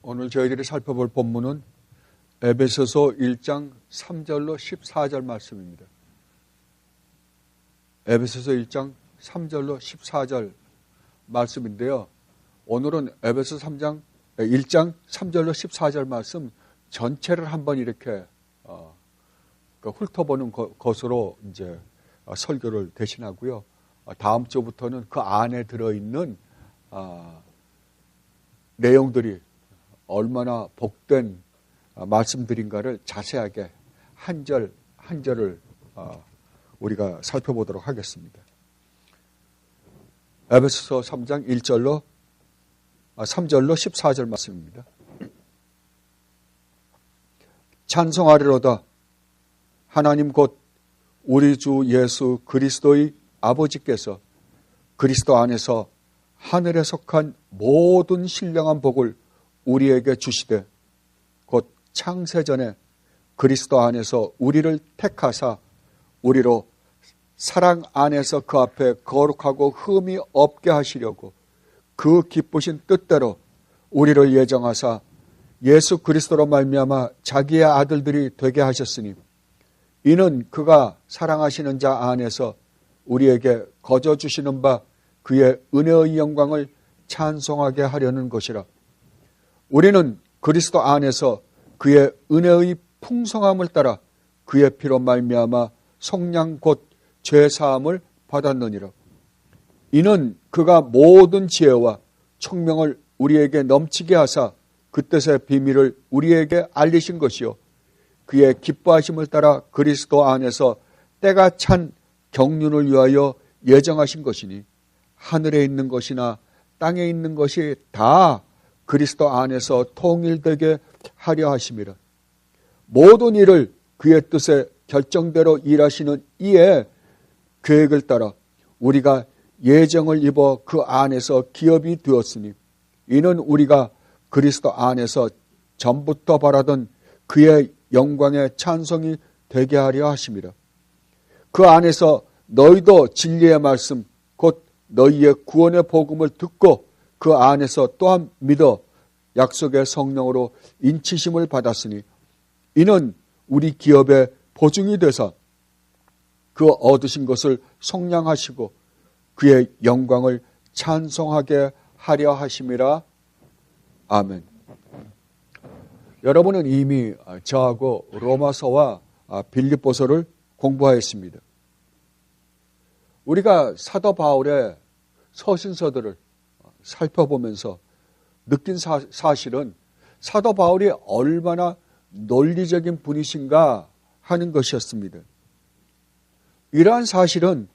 오늘 저희들이 살펴볼 본문은 에베소서 1장 3절로 14절 말씀입니다. 에베소서 1장 3절로 14절 말씀인데요. 오늘은 에베소 1장 3절로 14절 말씀 전체를 한번 이렇게 훑어보는 것으로 이제 설교를 대신하고요. 다음 주부터는 그 안에 들어있는 내용들이 얼마나 복된 말씀들인가를 자세하게 한 절 한 절을 우리가 살펴보도록 하겠습니다. 에베소서 3장 3절로 14절 말씀입니다. 찬송하리로다. 하나님 곧 우리 주 예수 그리스도의 아버지께서 그리스도 안에서 하늘에 속한 모든 신령한 복을 우리에게 주시되 곧 창세전에 그리스도 안에서 우리를 택하사 우리로 사랑 안에서 그 앞에 거룩하고 흠이 없게 하시려고 그 기쁘신 뜻대로 우리를 예정하사 예수 그리스도로 말미암아 자기의 아들들이 되게 하셨으니 이는 그가 사랑하시는 자 안에서 우리에게 거저 주시는 바 그의 은혜의 영광을 찬송하게 하려는 것이라. 우리는 그리스도 안에서 그의 은혜의 풍성함을 따라 그의 피로 말미암아 속량 곧 죄사함을 받았느니라. 이는 그가 모든 지혜와 총명을 우리에게 넘치게 하사 그 뜻의 비밀을 우리에게 알리신 것이요 그의 기뻐하심을 따라 그리스도 안에서 때가 찬 경륜을 위하여 예정하신 것이니 하늘에 있는 것이나 땅에 있는 것이 다 그리스도 안에서 통일되게 하려 하심이라. 모든 일을 그의 뜻에 결정대로 일하시는 이의 계획을 따라 우리가 예정을 입어 그 안에서 기업이 되었으니 이는 우리가 그리스도 안에서 전부터 바라던 그의 영광의 찬송이 되게 하려 하심이라. 그 안에서 너희도 진리의 말씀 곧 너희의 구원의 복음을 듣고 그 안에서 또한 믿어 약속의 성령으로 인치심을 받았으니 이는 우리 기업의 보증이 되사 그 얻으신 것을 속량하시고 그의 영광을 찬송하게 하려 하심이라. 아멘. 여러분은 이미 저하고 로마서와 빌립보서를 공부하였습니다. 우리가 사도 바울의 서신서들을 살펴보면서 느낀 사실은 사도 바울이 얼마나 논리적인 분이신가 하는 것이었습니다. 이러한 사실은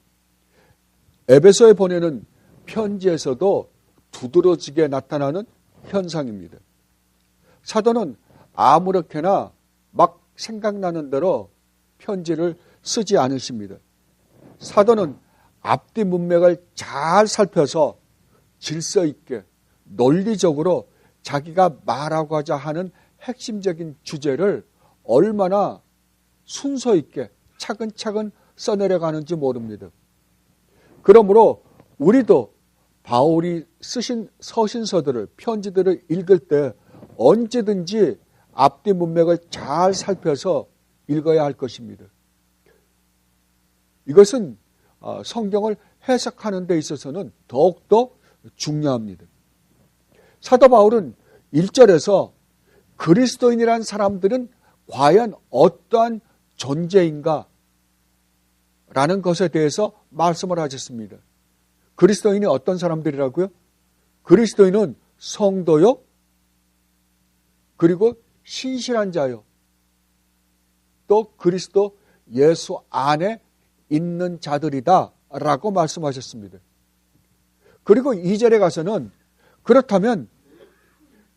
에베소에 보내는 편지에서도 두드러지게 나타나는 현상입니다. 사도는 아무렇게나 막 생각나는 대로 편지를 쓰지 않으십니다. 사도는 앞뒤 문맥을 잘 살펴서 질서 있게 논리적으로 자기가 말하고자 하는 핵심적인 주제를 얼마나 순서 있게 차근차근 써내려가는지 모릅니다. 그러므로 우리도 바울이 쓰신 서신서들을 편지들을 읽을 때 언제든지 앞뒤 문맥을 잘 살펴서 읽어야 할 것입니다. 이것은 성경을 해석하는 데 있어서는 더욱더 중요합니다. 사도 바울은 1절에서 그리스도인이란 사람들은 과연 어떠한 존재인가 라는 것에 대해서 말씀을 하셨습니다. 그리스도인이 어떤 사람들이라고요? 그리스도인은 성도요, 그리고 신실한 자요, 또 그리스도 예수 안에 있는 자들이다 라고 말씀하셨습니다. 그리고 2절에 가서는 그렇다면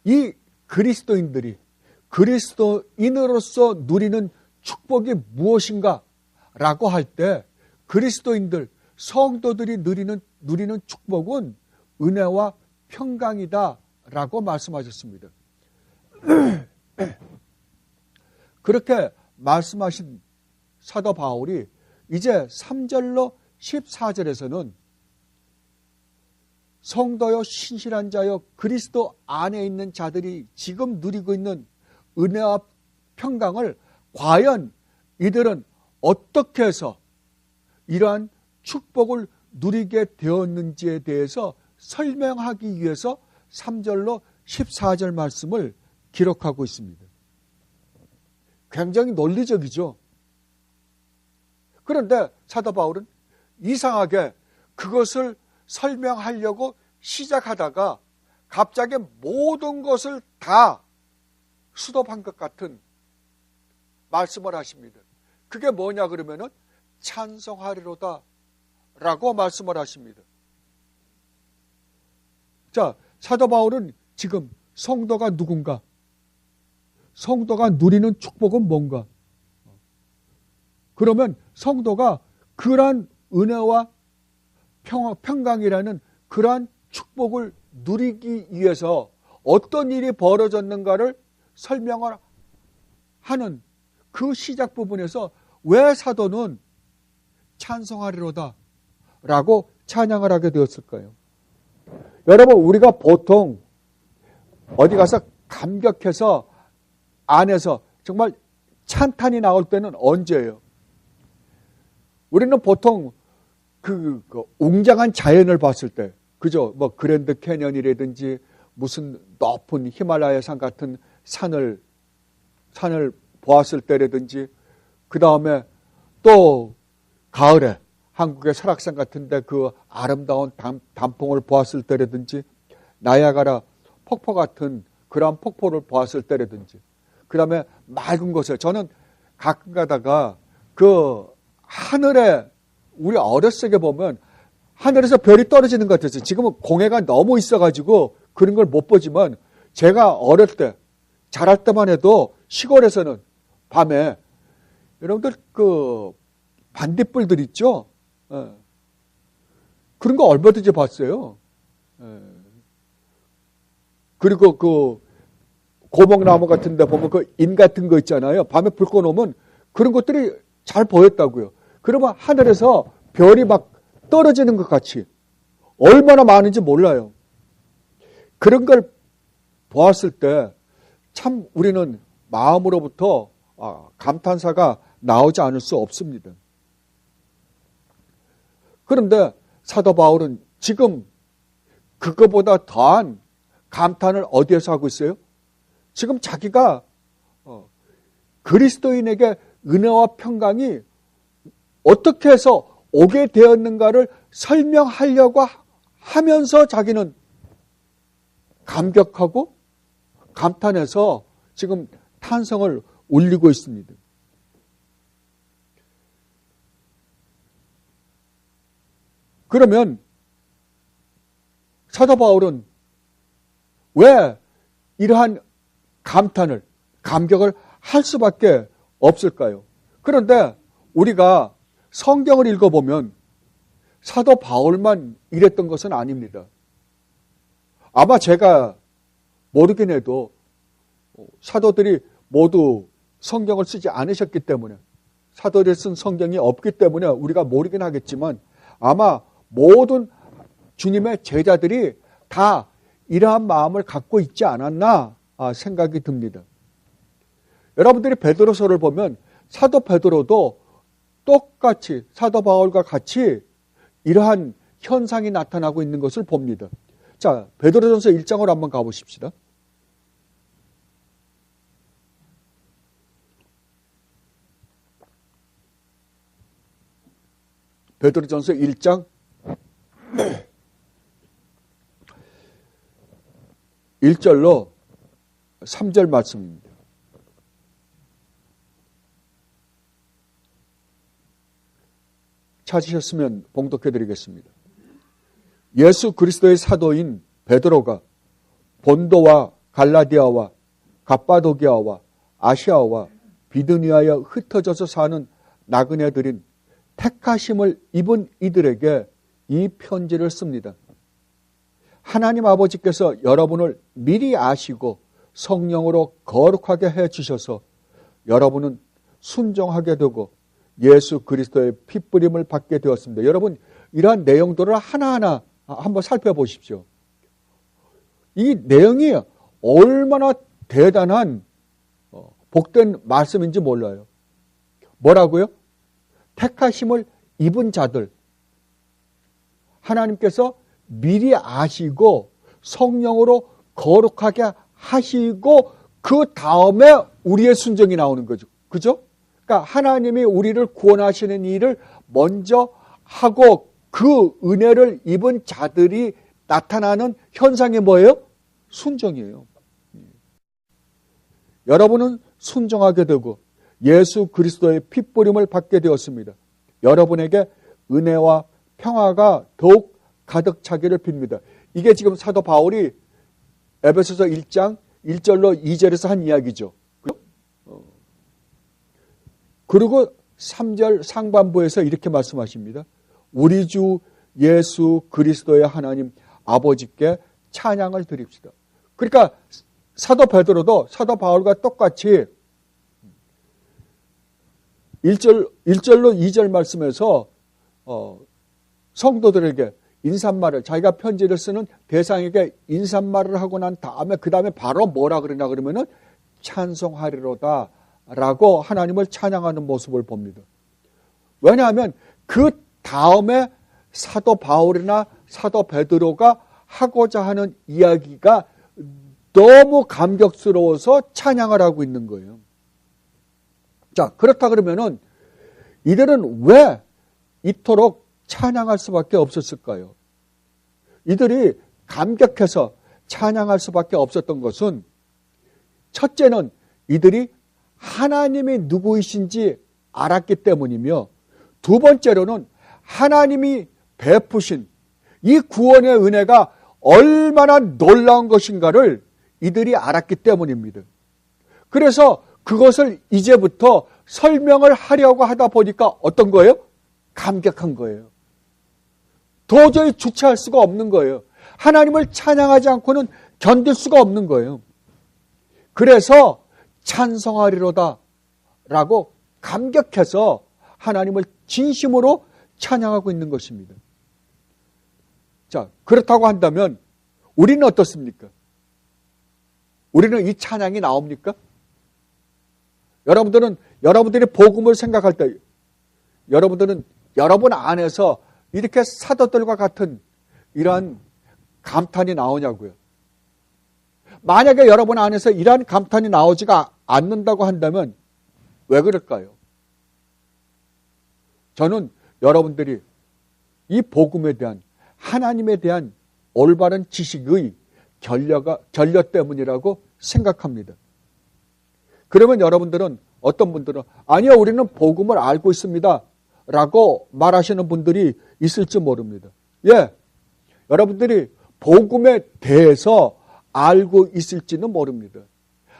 이 그리스도인들이 그리스도인으로서 누리는 축복이 무엇인가 라고 할 때 그리스도인들, 성도들이 누리는 축복은 은혜와 평강이다 라고 말씀하셨습니다. 그렇게 말씀하신 사도 바울이 이제 3절로 14절에서는 성도여 신실한 자여 그리스도 안에 있는 자들이 지금 누리고 있는 은혜와 평강을 과연 이들은 어떻게 해서 이러한 축복을 누리게 되었는지에 대해서 설명하기 위해서 3절로 14절 말씀을 기록하고 있습니다. 굉장히 논리적이죠. 그런데 사도 바울은 이상하게 그것을 설명하려고 시작하다가 갑자기 모든 것을 다 수도한 것 같은 말씀을 하십니다. 그게 뭐냐 그러면은 찬송하리로다 라고 말씀을 하십니다. 자, 사도 바울은 지금 성도가 누군가? 성도가 누리는 축복은 뭔가? 그러면 성도가 그러한 은혜와 평강이라는 그러한 축복을 누리기 위해서 어떤 일이 벌어졌는가를 설명을 하는 그 시작 부분에서 왜 사도는 찬송하리로다 라고 찬양을 하게 되었을까요? 여러분, 우리가 보통 어디 가서 감격해서 안에서 정말 찬탄이 나올 때는 언제예요? 우리는 보통 그 웅장한 자연을 봤을 때, 그죠? 뭐 그랜드 캐년이라든지 무슨 높은 히말라야 산 같은 산을 보았을 때라든지, 그 다음에 또 가을에 한국의 설악산 같은데 그 아름다운 단풍을 보았을 때라든지, 나야가라 폭포 같은 그런 폭포를 보았을 때라든지, 그 다음에 맑은 곳에, 저는 가끔 가다가 그 하늘에, 우리 어렸을 때 보면 하늘에서 별이 떨어지는 것 같았어요. 지금은 공해가 너무 있어가지고 그런 걸 못 보지만, 제가 어릴 때, 자랄 때만 해도 시골에서는 밤에 여러분들 그 반딧불들 있죠? 그런 거 얼마든지 봤어요. 그리고 그 고목나무 같은 데 보면 그 인 같은 거 있잖아요. 밤에 불 꺼놓으면 그런 것들이 잘 보였다고요. 그러면 하늘에서 별이 막 떨어지는 것 같이 얼마나 많은지 몰라요. 그런 걸 보았을 때 참 우리는 마음으로부터 감탄사가 나오지 않을 수 없습니다. 그런데 사도 바울은 지금 그거보다 더한 감탄을 어디에서 하고 있어요? 지금 자기가 그리스도인에게 은혜와 평강이 어떻게 해서 오게 되었는가를 설명하려고 하면서 자기는 감격하고 감탄해서 지금 탄성을 올리고 있습니다. 그러면 사도 바울은 왜 이러한 감격을 할 수밖에 없을까요? 그런데 우리가 성경을 읽어보면 사도 바울만 이랬던 것은 아닙니다. 아마 제가 모르긴 해도 사도들이 모두 성경을 쓰지 않으셨기 때문에, 사도들이 쓴 성경이 없기 때문에 우리가 모르긴 하겠지만, 아마 모든 주님의 제자들이 다 이러한 마음을 갖고 있지 않았나 생각이 듭니다. 여러분들이 베드로서를 보면 사도 베드로도 똑같이 사도 바울과 같이 이러한 현상이 나타나고 있는 것을 봅니다. 자, 베드로전서 1장으로 한번 가보십시다. 베드로전서 1장 1절로 3절 말씀입니다. 찾으셨으면 봉독해 드리겠습니다. 예수 그리스도의 사도인 베드로가 본도와 갈라디아와 갑바도기아와 아시아와 비두니아에 흩어져서 사는 나그네들인 택하심을 입은 이들에게 이 편지를 씁니다. 하나님 아버지께서 여러분을 미리 아시고 성령으로 거룩하게 해주셔서 여러분은 순종하게 되고 예수 그리스도의 핏부림을 받게 되었습니다. 여러분, 이러한 내용들을 하나하나 한번 살펴보십시오. 이 내용이 얼마나 대단한 복된 말씀인지 몰라요. 뭐라고요? 택하심을 입은 자들. 하나님께서 미리 아시고 성령으로 거룩하게 하시고 그 다음에 우리의 순종이 나오는 거죠. 그죠? 그러니까 하나님이 우리를 구원하시는 일을 먼저 하고 그 은혜를 입은 자들이 나타나는 현상이 뭐예요? 순종이에요. 여러분은 순종하게 되고 예수 그리스도의 핏부림을 받게 되었습니다. 여러분에게 은혜와 평화가 더욱 가득 차기를 빕니다. 이게 지금 사도 바울이 에베소서 1장 1절로 2절에서 한 이야기죠. 그리고 3절 상반부에서 이렇게 말씀하십니다. 우리 주 예수 그리스도의 하나님 아버지께 찬양을 드립시다. 그러니까 사도 베드로도 사도 바울과 똑같이 1절로 2절 말씀에서 성도들에게 인사말을, 자기가 편지를 쓰는 대상에게 인사말을 하고 난 다음에 그 다음에 바로 뭐라 그러냐 그러면은 찬송하리로다 라고 하나님을 찬양하는 모습을 봅니다. 왜냐하면 그 다음에 사도 바울이나 사도 베드로가 하고자 하는 이야기가 너무 감격스러워서 찬양을 하고 있는 거예요. 자, 그렇다 그러면은 이들은 왜 이토록 찬양할 수밖에 없었을까요? 이들이 감격해서 찬양할 수밖에 없었던 것은 첫째는 이들이 하나님이 누구이신지 알았기 때문이며 두 번째로는 하나님이 베푸신 이 구원의 은혜가 얼마나 놀라운 것인가를 이들이 알았기 때문입니다. 그래서 그것을 이제부터 설명을 하려고 하다 보니까 어떤 거예요? 감격한 거예요. 도저히 주체할 수가 없는 거예요. 하나님을 찬양하지 않고는 견딜 수가 없는 거예요. 그래서 찬송하리로다 라고 감격해서 하나님을 진심으로 찬양하고 있는 것입니다. 자, 그렇다고 한다면 우리는 어떻습니까? 우리는 이 찬양이 나옵니까? 여러분들이 복음을 생각할 때 여러분들은 여러분 안에서 이렇게 사도들과 같은 이러한 감탄이 나오냐고요. 만약에 여러분 안에서 이러한 감탄이 나오지가 않는다고 한다면 왜 그럴까요? 저는 여러분들이 이 복음에 대한 하나님에 대한 올바른 지식의 결여 때문이라고 생각합니다. 그러면 여러분들은 어떤 분들은 아니요 우리는 복음을 알고 있습니다 라고 말하시는 분들이 있을지 모릅니다. 예, 여러분들이 복음에 대해서 알고 있을지는 모릅니다.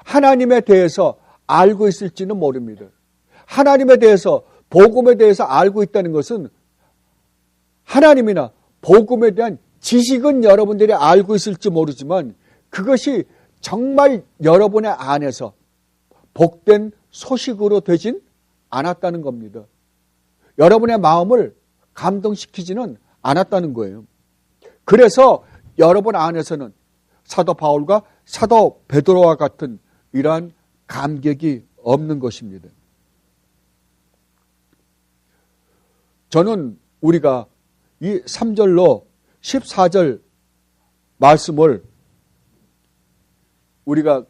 하나님에 대해서 알고 있을지는 모릅니다. 하나님에 대해서 복음에 대해서 알고 있다는 것은 하나님이나 복음에 대한 지식은 여러분들이 알고 있을지 모르지만 그것이 정말 여러분의 안에서 복된 소식으로 되진 않았다는 겁니다. 여러분의 마음을 감동시키지는 않았다는 거예요. 그래서 여러분 안에서는 사도 바울과 사도 베드로와 같은 이러한 감격이 없는 것입니다. 저는 우리가 이 3절로 14절 말씀을 우리가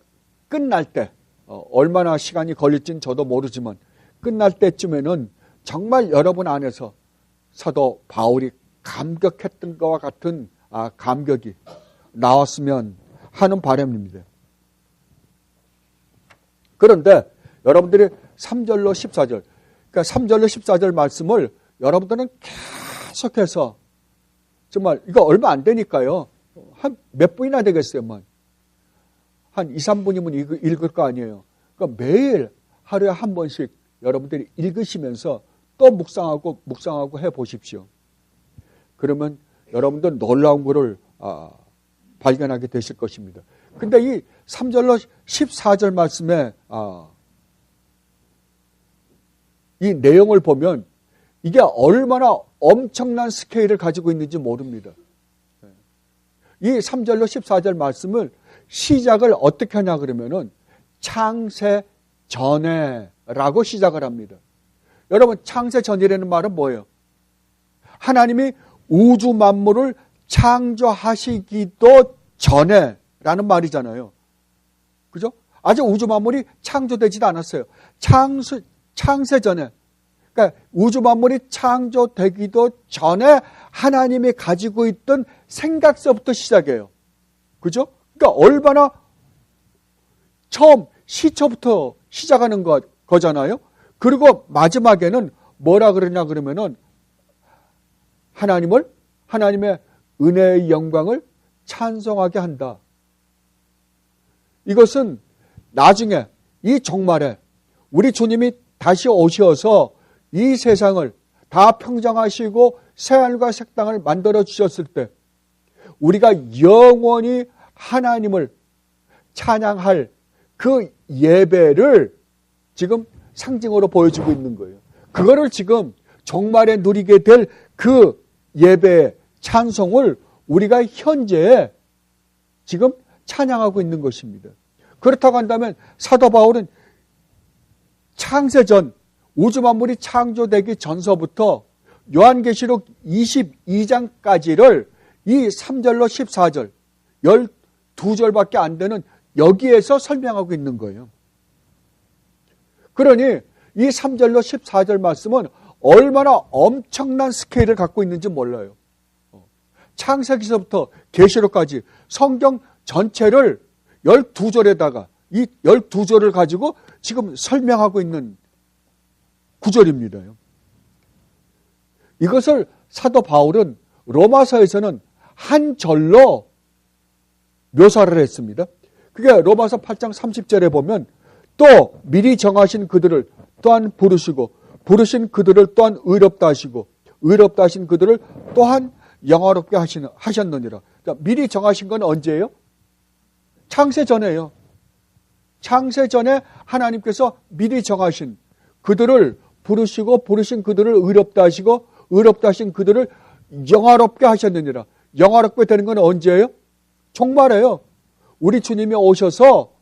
끝날 때 얼마나 시간이 걸릴지는 저도 모르지만 끝날 때쯤에는 정말 여러분 안에서 사도 바울이 감격했던 것과 같은 감격이 나왔으면 하는 바람입니다. 그런데 여러분들이 3절로 14절, 그러니까 3절로 14절 말씀을 여러분들은 계속해서 정말 이거 얼마 안 되니까요. 한 몇 분이나 되겠어요. 한 2, 3분이면 읽을 거 아니에요. 그러니까 매일 하루에 한 번씩 여러분들이 읽으시면서 또 묵상하고 해보십시오. 그러면 여러분들 놀라운 것을 발견하게 되실 것입니다. 근데 이 3절로 14절 말씀에 이 내용을 보면 이게 얼마나 엄청난 스케일을 가지고 있는지 모릅니다. 이 3절로 14절 말씀을 시작을 어떻게 하냐 그러면은 창세 전에라고 시작을 합니다. 여러분, 창세 전이라는 말은 뭐예요? 하나님이 우주 만물을 창조하시기도 전에라는 말이잖아요. 그죠? 아직 우주 만물이 창조되지도 않았어요. 창세 전에. 그러니까 우주 만물이 창조되기도 전에 하나님이 가지고 있던 생각서부터 시작해요. 그죠? 그러니까 얼마나 처음 시초부터 시작하는 거잖아요. 그리고 마지막에는 뭐라 그러냐 그러면은 하나님의 은혜의 영광을 찬송하게 한다. 이것은 나중에 이 종말에 우리 주님이 다시 오셔서 이 세상을 다 평정하시고 새하늘과 새 땅을 만들어 주셨을 때 우리가 영원히 하나님을 찬양할 그 예배를 지금 상징으로 보여주고 있는 거예요. 그거를 지금 종말에 누리게 될 그 예배의 찬송을 우리가 현재 지금 찬양하고 있는 것입니다. 그렇다고 한다면 사도 바울은 창세전, 우주 만물이 창조되기 전서부터 요한계시록 22장까지를 이 3절로 14절, 12절밖에 안 되는 여기에서 설명하고 있는 거예요. 그러니 이 3절로 14절 말씀은 얼마나 엄청난 스케일을 갖고 있는지 몰라요. 창세기서부터 계시록까지 성경 전체를 12절에다가 이 12절을 가지고 지금 설명하고 있는 구절입니다. 이것을 사도 바울은 로마서에서는 한 절로 묘사를 했습니다. 그게 로마서 8장 30절에 보면 또 미리 정하신 그들을 또한 부르시고 부르신 그들을 또한 의롭다 하시고 의롭다 하신 그들을 또한 영화롭게 하셨느니라. 미리 정하신 건 언제예요? 창세 전에요. 창세 전에 하나님께서 미리 정하신 그들을 부르시고 부르신 그들을 의롭다 하시고 의롭다 하신 그들을 영화롭게 하셨느니라. 영화롭게 되는 건 언제예요? 종말에요. 우리 주님이 오셔서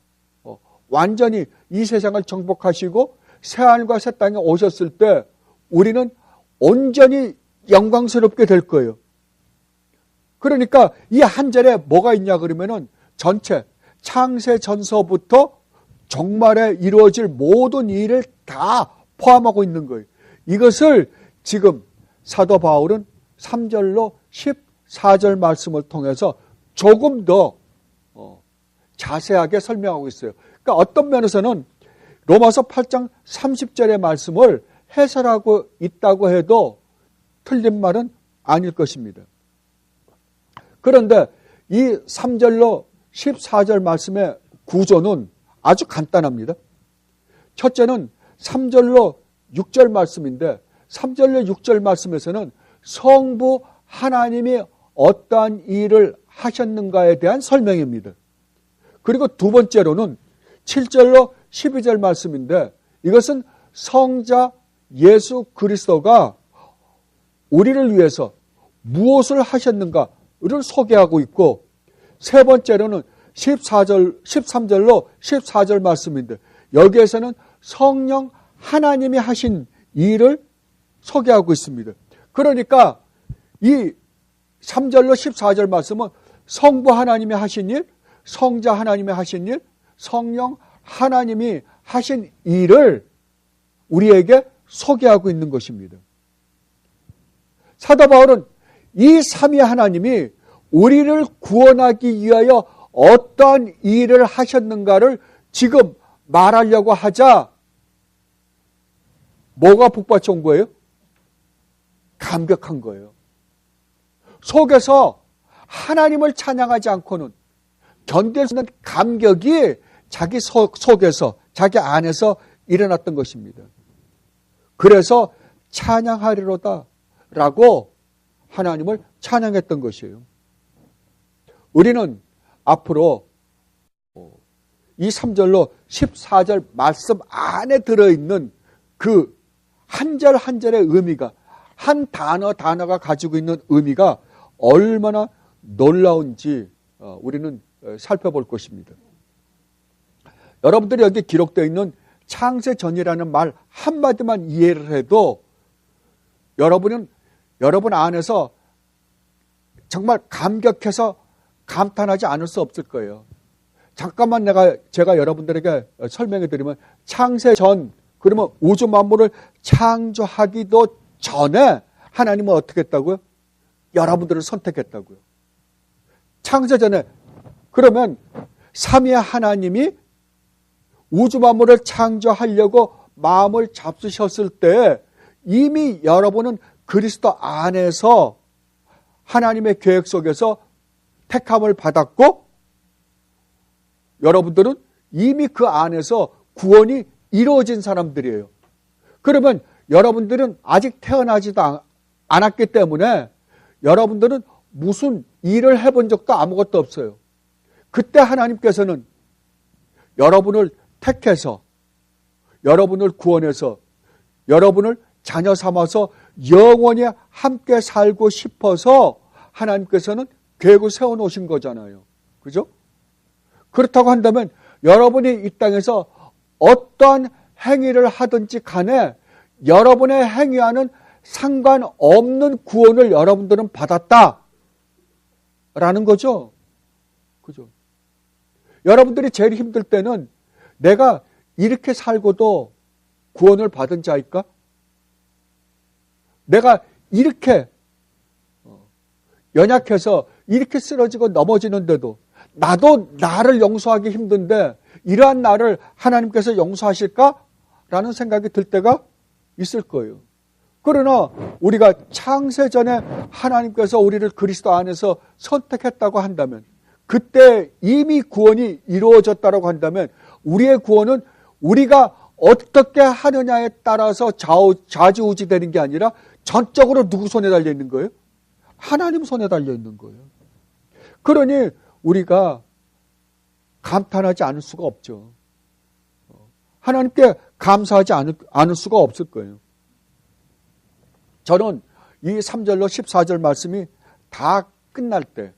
완전히 이 세상을 정복하시고 새하늘과 새 땅에 오셨을 때 우리는 온전히 영광스럽게 될 거예요. 그러니까 이 한 절에 뭐가 있냐 그러면은 전체 창세 전서부터 종말에 이루어질 모든 일을 다 포함하고 있는 거예요. 이것을 지금 사도 바울은 3절로 14절 말씀을 통해서 조금 더 자세하게 설명하고 있어요. 그러니까 어떤 면에서는 로마서 8장 30절의 말씀을 해설하고 있다고 해도 틀린 말은 아닐 것입니다. 그런데 이 3절로 14절 말씀의 구조는 아주 간단합니다. 첫째는 3절로 6절 말씀인데 3절로 6절 말씀에서는 성부 하나님이 어떠한 일을 하셨는가에 대한 설명입니다. 그리고 두 번째로는 7절로 12절 말씀인데 이것은 성자 예수 그리스도가 우리를 위해서 무엇을 하셨는가를 소개하고 있고 세 번째로는 13절로 14절 말씀인데 여기에서는 성령 하나님이 하신 일을 소개하고 있습니다. 그러니까 이 3절로 14절 말씀은 성부 하나님이 하신 일, 성자 하나님이 하신 일, 성령 하나님이 하신 일을 우리에게 소개하고 있는 것입니다. 사도 바울은 이 삼위 하나님이 우리를 구원하기 위하여 어떠한 일을 하셨는가를 지금 말하려고 하자 뭐가 북받쳐 온 거예요? 감격한 거예요. 속에서 하나님을 찬양하지 않고는 견딜 수 있는 감격이 자기 속에서 자기 안에서 일어났던 것입니다. 그래서 찬양하리로다 라고 하나님을 찬양했던 것이에요. 우리는 앞으로 이 3절로 14절 말씀 안에 들어있는 그 한 절 한 절의 의미가 한 단어가 가지고 있는 의미가 얼마나 놀라운지 우리는 살펴볼 것입니다. 여러분들이 여기 기록되어 있는 창세전이라는 말 한마디만 이해를 해도 여러분 안에서 정말 감격해서 감탄하지 않을 수 없을 거예요. 잠깐만 제가 여러분들에게 설명해 드리면 창세전, 그러면 우주 만물을 창조하기도 전에 하나님은 어떻게 했다고요? 여러분들을 선택했다고요. 창세전에. 그러면 삼위의 하나님이 우주 만물을 창조하려고 마음을 잡수셨을 때 이미 여러분은 그리스도 안에서 하나님의 계획 속에서 택함을 받았고 여러분들은 이미 그 안에서 구원이 이루어진 사람들이에요. 그러면 여러분들은 아직 태어나지도 않았기 때문에 여러분들은 무슨 일을 해본 적도 아무것도 없어요. 그때 하나님께서는 여러분을 택해서 여러분을 구원해서 여러분을 자녀 삼아서 영원히 함께 살고 싶어서 하나님께서는 계획을 세워놓으신 거잖아요. 그죠? 그렇다고 한다면 여러분이 이 땅에서 어떠한 행위를 하든지 간에 여러분의 행위와는 상관없는 구원을 여러분들은 받았다라는 거죠. 그죠? 여러분들이 제일 힘들 때는 내가 이렇게 살고도 구원을 받은 자일까? 내가 이렇게 연약해서 이렇게 쓰러지고 넘어지는데도 나도 나를 용서하기 힘든데 이러한 나를 하나님께서 용서하실까라는 생각이 들 때가 있을 거예요. 그러나 우리가 창세전에 하나님께서 우리를 그리스도 안에서 선택했다고 한다면 그때 이미 구원이 이루어졌다고 한다면 우리의 구원은 우리가 어떻게 하느냐에 따라서 좌지우지 되는 게 아니라 전적으로 누구 손에 달려 있는 거예요? 하나님 손에 달려 있는 거예요. 그러니 우리가 감탄하지 않을 수가 없죠. 하나님께 감사하지 않을 수가 없을 거예요. 저는 이 3절로 14절 말씀이 다 끝날 때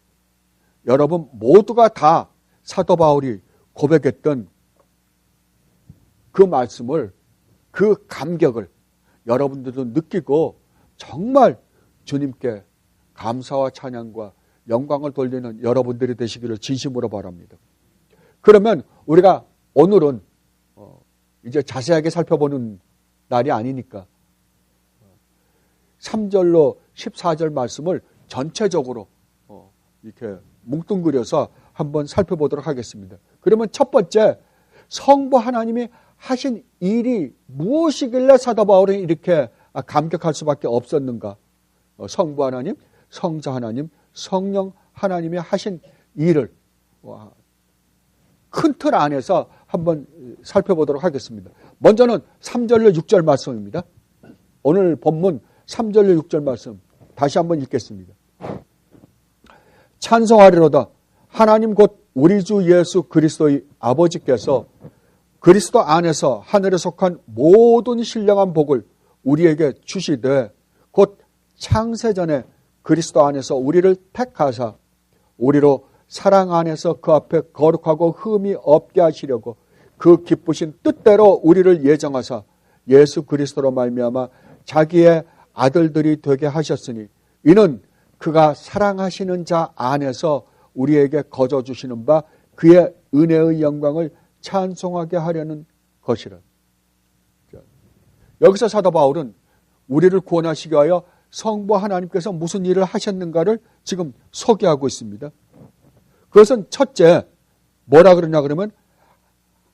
여러분 모두가 다 사도 바울이 고백했던 그 말씀을, 그 감격을 여러분들도 느끼고 정말 주님께 감사와 찬양과 영광을 돌리는 여러분들이 되시기를 진심으로 바랍니다. 그러면 우리가 오늘은 이제 자세하게 살펴보는 날이 아니니까 3절로 14절 말씀을 전체적으로 이렇게 뭉뚱그려서 한번 살펴보도록 하겠습니다. 그러면 첫 번째, 성부 하나님이 하신 일이 무엇이길래 사도 바울이 이렇게 감격할 수밖에 없었는가? 성부 하나님, 성자 하나님, 성령 하나님이 하신 일을 큰 틀 안에서 한번 살펴보도록 하겠습니다. 먼저는 3절로 6절 말씀입니다. 오늘 본문 3절로 6절 말씀 다시 한번 읽겠습니다. 찬송하리로다. 하나님 곧 우리 주 예수 그리스도의 아버지께서 그리스도 안에서 하늘에 속한 모든 신령한 복을 우리에게 주시되 곧 창세전에 그리스도 안에서 우리를 택하사 우리로 사랑 안에서 그 앞에 거룩하고 흠이 없게 하시려고 그 기쁘신 뜻대로 우리를 예정하사 예수 그리스도로 말미암아 자기의 아들들이 되게 하셨으니 이는 그가 사랑하시는 자 안에서 우리에게 거저 주시는 바 그의 은혜의 영광을 찬송하게 하려는 것이라. 여기서 사도 바울은 우리를 구원하시기 위하여 성부 하나님께서 무슨 일을 하셨는가를 지금 소개하고 있습니다. 그것은 첫째, 뭐라 그러냐 그러면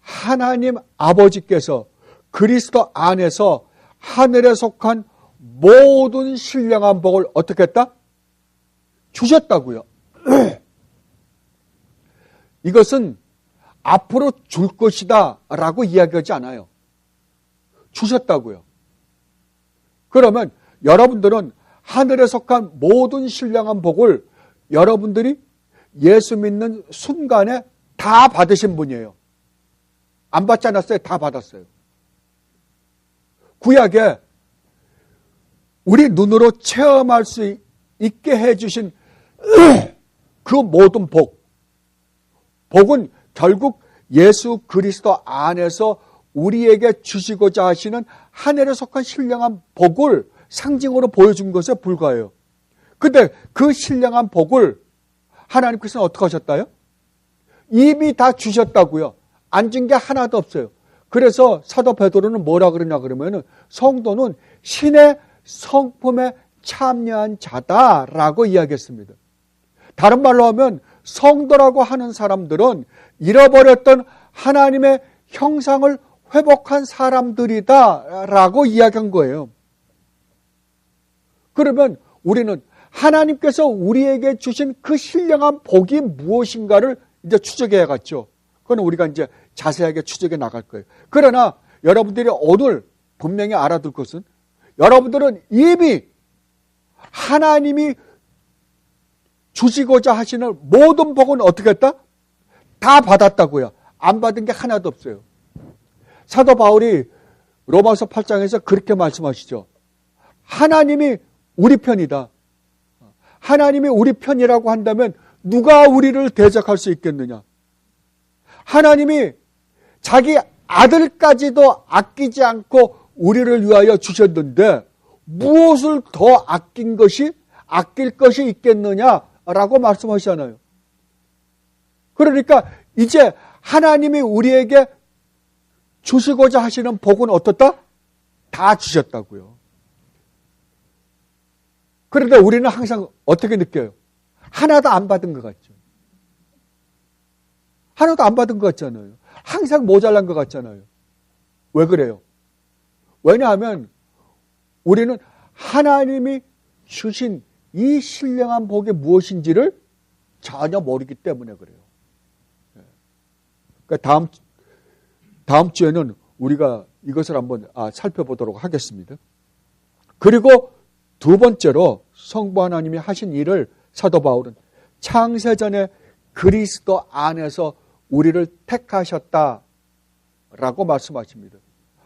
하나님 아버지께서 그리스도 안에서 하늘에 속한 모든 신령한 복을 어떻게 했다? 주셨다고요. 이것은 앞으로 줄 것이다 라고 이야기하지 않아요. 주셨다고요. 그러면 여러분들은 하늘에 속한 모든 신령한 복을 여러분들이 예수 믿는 순간에 다 받으신 분이에요. 안 받지 않았어요? 다 받았어요. 구약에 우리 눈으로 체험할 수 있게 해주신 그 모든 복은 결국 예수 그리스도 안에서 우리에게 주시고자 하시는 하늘에 속한 신령한 복을 상징으로 보여준 것에 불과해요. 근데 그 신령한 복을 하나님께서는 어떻게 하셨다요? 이미 다 주셨다고요. 안 준 게 하나도 없어요. 그래서 사도 베드로는 뭐라 그러냐 그러면은 성도는 신의 성품에 참여한 자다라고 이야기했습니다. 다른 말로 하면 성도라고 하는 사람들은 잃어버렸던 하나님의 형상을 회복한 사람들이다라고 이야기한 거예요. 그러면 우리는 하나님께서 우리에게 주신 그 신령한 복이 무엇인가를 이제 추적해야겠죠. 그건 우리가 이제 자세하게 추적해 나갈 거예요. 그러나 여러분들이 오늘 분명히 알아둘 것은 여러분들은 이미 하나님이 주시고자 하시는 모든 복은 어떻게 했다? 다 받았다고요. 안 받은 게 하나도 없어요. 사도 바울이 로마서 8장에서 그렇게 말씀하시죠. 하나님이 우리 편이다. 하나님이 우리 편이라고 한다면 누가 우리를 대적할 수 있겠느냐? 하나님이 자기 아들까지도 아끼지 않고 우리를 위하여 주셨는데 무엇을 더 아낄 것이 있겠느냐라고 말씀하시잖아요. 그러니까 이제 하나님이 우리에게 주시고자 하시는 복은 어떻다? 다 주셨다고요. 그런데 우리는 항상 어떻게 느껴요? 하나도 안 받은 것 같죠. 하나도 안 받은 것 같잖아요. 항상 모자란 것 같잖아요. 왜 그래요? 왜냐하면 우리는 하나님이 주신 이 신령한 복이 무엇인지를 전혀 모르기 때문에 그래요. 그러니까 다음 주에는 우리가 이것을 한번 살펴보도록 하겠습니다. 그리고 두 번째로 성부 하나님이 하신 일을 사도 바울은 창세전에 그리스도 안에서 우리를 택하셨다라고 말씀하십니다.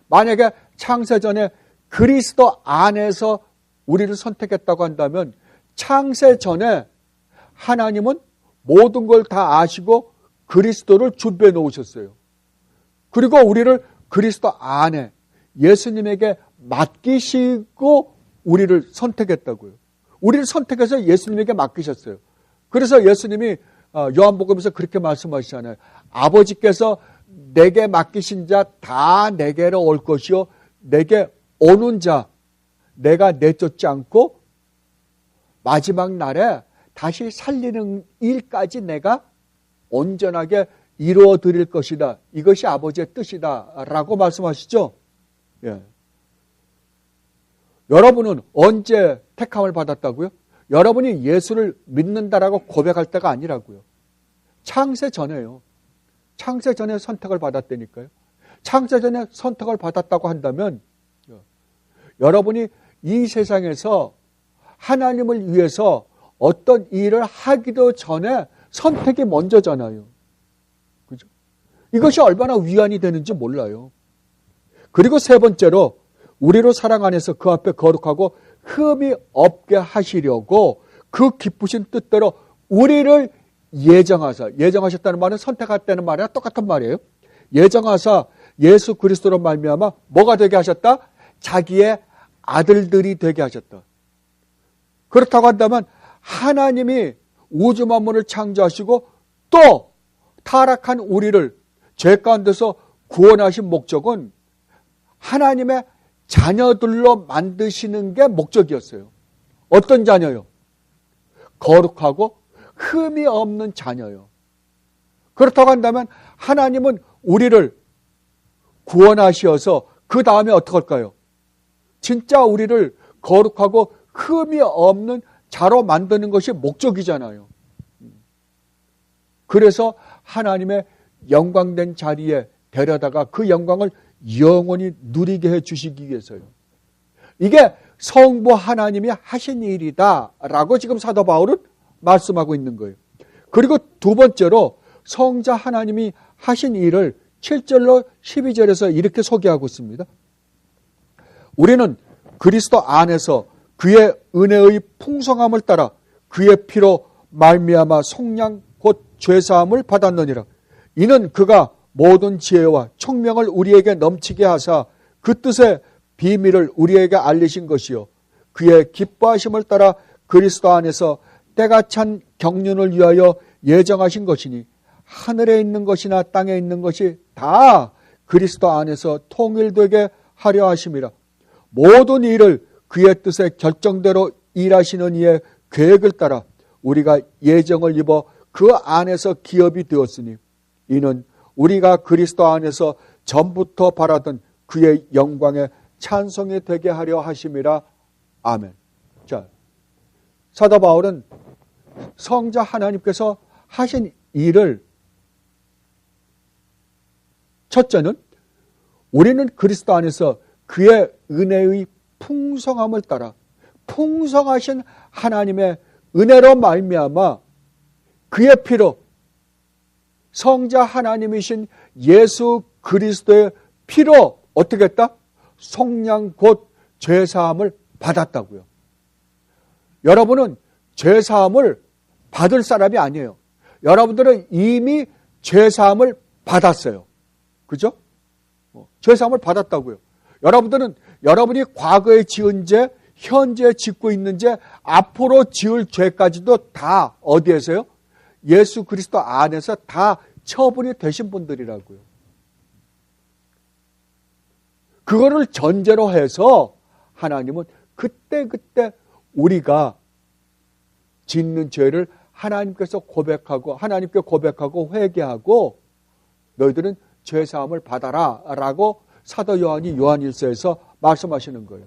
만약에 창세전에 그리스도 안에서 우리를 선택했다고 한다면 창세전에 하나님은 모든 걸 다 아시고 그리스도를 준비해 놓으셨어요. 그리고 우리를 그리스도 안에 예수님에게 맡기시고 우리를 선택했다고요. 우리를 선택해서 예수님에게 맡기셨어요. 그래서 예수님이 요한복음에서 그렇게 말씀하시잖아요. 아버지께서 내게 맡기신 자 다 내게로 올 것이요 내게 오는 자 내가 내쫓지 않고 마지막 날에 다시 살리는 일까지 내가 온전하게 이루어 드릴 것이다. 이것이 아버지의 뜻이다 라고 말씀하시죠. 예. 여러분은 언제 택함을 받았다고요? 여러분이 예수를 믿는다라고 고백할 때가 아니라고요. 창세 전에요. 창세 전에 선택을 받았다니까요. 창세 전에 선택을 받았다고 한다면 여러분이 이 세상에서 하나님을 위해서 어떤 일을 하기도 전에 선택이 먼저잖아요. 그죠? 이것이 얼마나 위안이 되는지 몰라요. 그리고 세 번째로 우리로 사랑 안에서 그 앞에 거룩하고 흠이 없게 하시려고 그 기쁘신 뜻대로 우리를 예정하셨다는 말은 선택했다는 말이랑 똑같은 말이에요. 예정하사 예수 그리스도로 말미암아 뭐가 되게 하셨다? 자기의 아들들이 되게 하셨다. 그렇다고 한다면 하나님이 우주 만물을 창조하시고 또 타락한 우리를 죄 가운데서 구원하신 목적은 하나님의 자녀들로 만드시는 게 목적이었어요. 어떤 자녀요? 거룩하고 흠이 없는 자녀요. 그렇다고 한다면 하나님은 우리를 구원하셔서 그 다음에 어떻게 할까요? 진짜 우리를 거룩하고 흠이 없는 자로 만드는 것이 목적이잖아요. 그래서 하나님의 영광된 자리에 데려다가 그 영광을 영원히 누리게 해주시기 위해서요. 이게 성부 하나님이 하신 일이다라고 지금 사도 바울은 말씀하고 있는 거예요. 그리고 두 번째로 성자 하나님이 하신 일을 7절로 12절에서 이렇게 소개하고 있습니다. 우리는 그리스도 안에서 그의 은혜의 풍성함을 따라 그의 피로 말미암아 속량 곧 죄사함을 받았느니라. 이는 그가 모든 지혜와 총명을 우리에게 넘치게 하사 그 뜻의 비밀을 우리에게 알리신 것이요 그의 기뻐하심을 따라 그리스도 안에서 때가 찬 경륜을 위하여 예정하신 것이니 하늘에 있는 것이나 땅에 있는 것이 다 그리스도 안에서 통일되게 하려 하심이라. 모든 일을 그의 뜻의 결정대로 일하시는 이의 계획을 따라 우리가 예정을 입어 그 안에서 기업이 되었으니 이는 우리가 그리스도 안에서 전부터 바라던 그의 영광의 찬송이 되게 하려 하심이라. 아멘. 자, 사도 바울은 성자 하나님께서 하신 일을 첫째는 우리는 그리스도 안에서 그의 은혜의 풍성함을 따라 풍성하신 하나님의 은혜로 말미암아 그의 피로 성자 하나님이신 예수 그리스도의 피로 어떻게 했다? 속량 곧 죄사함을 받았다고요. 여러분은 죄사함을 받을 사람이 아니에요. 여러분들은 이미 죄사함을 받았어요. 그죠? 죄사함을 받았다고요. 여러분들은 여러분이 과거에 지은 죄, 현재 짓고 있는 죄, 앞으로 지을 죄까지도 다 어디에서요? 예수 그리스도 안에서 다 처분이 되신 분들이라고요. 그거를 전제로 해서 하나님은 그때 우리가 짓는 죄를 하나님께서 고백하고 하나님께 고백하고 회개하고 너희들은 죄사함을 받아라 라고 사도 요한이 요한일서에서 말씀하시는 거예요.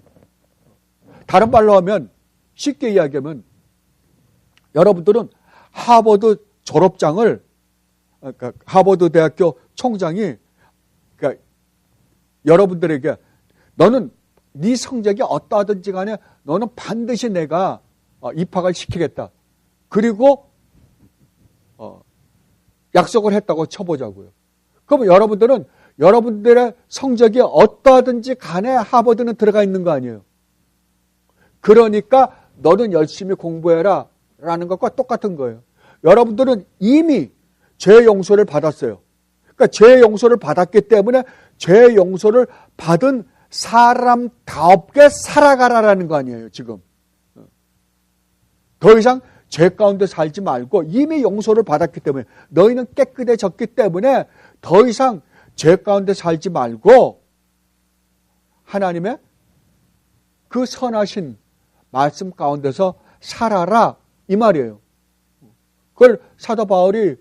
다른 말로 하면 쉽게 이야기하면 여러분들은 하버드 졸업장을 그러니까 하버드 대학교 총장이 그러니까 여러분들에게 너는 네 성적이 어떠하든지 간에 너는 반드시 내가 입학을 시키겠다. 그리고 약속을 했다고 쳐보자고요. 그러면 여러분들은 여러분들의 성적이 어떠하든지 간에 하버드는 들어가 있는 거 아니에요. 그러니까 너는 열심히 공부해라 라는 것과 똑같은 거예요. 여러분들은 이미 죄 용서를 받았어요. 그러니까 죄 용서를 받았기 때문에 죄 용서를 받은 사람답게 살아가라라는 거 아니에요, 지금. 더 이상 죄 가운데 살지 말고 이미 용서를 받았기 때문에 너희는 깨끗해졌기 때문에 더 이상 죄 가운데 살지 말고 하나님의 그 선하신 말씀 가운데서 살아라 이 말이에요. 그걸 사도 바울이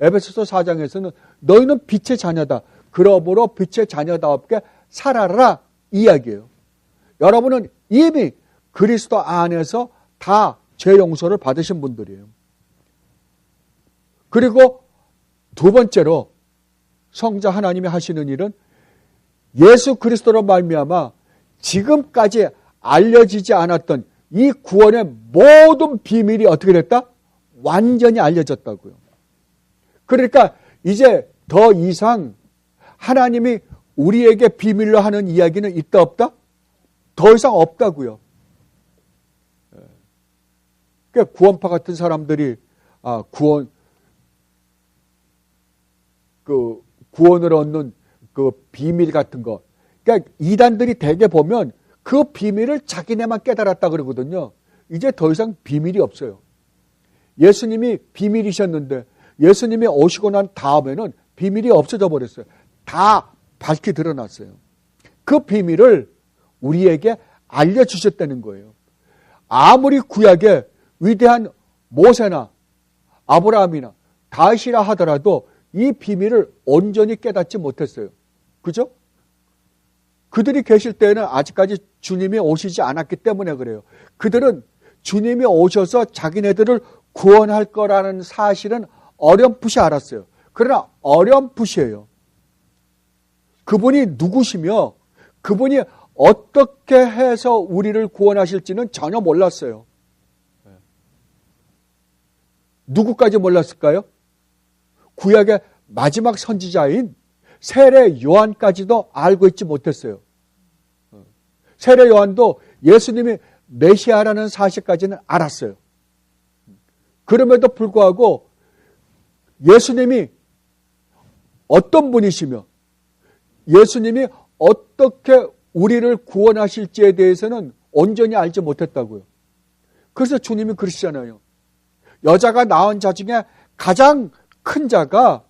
에베소서 4장에서는 너희는 빛의 자녀다. 그러므로 빛의 자녀답게 살아라 이야기예요. 여러분은 이미 그리스도 안에서 다 죄 용서를 받으신 분들이에요. 그리고 두 번째로 성자 하나님이 하시는 일은 예수 그리스도로 말미암아 지금까지 알려지지 않았던 이 구원의 모든 비밀이 어떻게 됐다? 완전히 알려졌다고요. 그러니까 이제 더 이상 하나님이 우리에게 비밀로 하는 이야기는 있다 없다? 더 이상 없다고요. 그러니까 구원파 같은 사람들이 구원을 얻는 그 비밀 같은 거. 그러니까 이단들이 대개 보면 그 비밀을 자기네만 깨달았다 그러거든요. 이제 더 이상 비밀이 없어요. 예수님이 비밀이셨는데 예수님이 오시고 난 다음에는 비밀이 없어져 버렸어요. 다 밝히 드러났어요. 그 비밀을 우리에게 알려주셨다는 거예요. 아무리 구약에 위대한 모세나 아브라함이나 다윗이라 하더라도 이 비밀을 온전히 깨닫지 못했어요. 그죠? 그들이 계실 때에는 아직까지 주님이 오시지 않았기 때문에 그래요. 그들은 주님이 오셔서 자기네들을 구원할 거라는 사실은 어렴풋이 알았어요. 그러나 어렴풋이에요. 그분이 누구시며 그분이 어떻게 해서 우리를 구원하실지는 전혀 몰랐어요. 누구까지 몰랐을까요? 구약의 마지막 선지자인 세례 요한까지도 알고 있지 못했어요. 세례 요한도 예수님이 메시아라는 사실까지는 알았어요. 그럼에도 불구하고 예수님이 어떤 분이시며 예수님이 어떻게 우리를 구원하실지에 대해서는 온전히 알지 못했다고요. 그래서 주님이 그러시잖아요. 여자가 낳은 자 중에 가장 큰 자가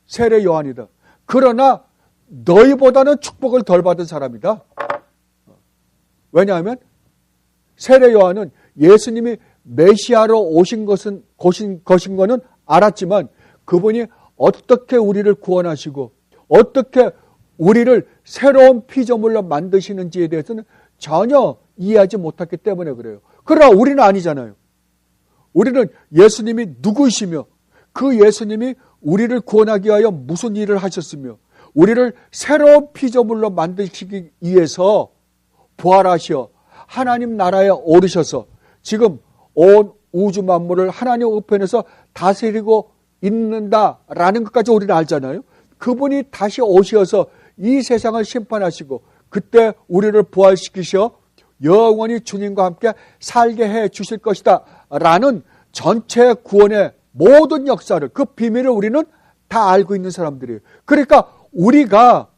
세례 요한이다. 그러나 너희보다는 축복을 덜 받은 사람이다. 왜냐하면 세례 요한은 예수님이 메시아로 오신 것인 알았지만 그분이 어떻게 우리를 구원하시고 어떻게 우리를 새로운 피조물로 만드시는지에 대해서는 전혀 이해하지 못했기 때문에 그래요. 그러나 우리는 아니잖아요. 우리는 예수님이 누구이시며 그 예수님이 우리를 구원하기 위하여 무슨 일을 하셨으며 우리를 새로운 피조물로 만드시기 위해서 부활하시어 하나님 나라에 오르셔서 지금 온 우주 만물을 하나님 우편에서 다스리고 있는다라는 것까지 우리는 알잖아요. 그분이 다시 오셔서 이 세상을 심판하시고 그때 우리를 부활시키셔 영원히 주님과 함께 살게 해 주실 것이다 라는 전체 구원의 모든 역사를, 그 비밀을 우리는 다 알고 있는 사람들이에요. 그러니까 우리가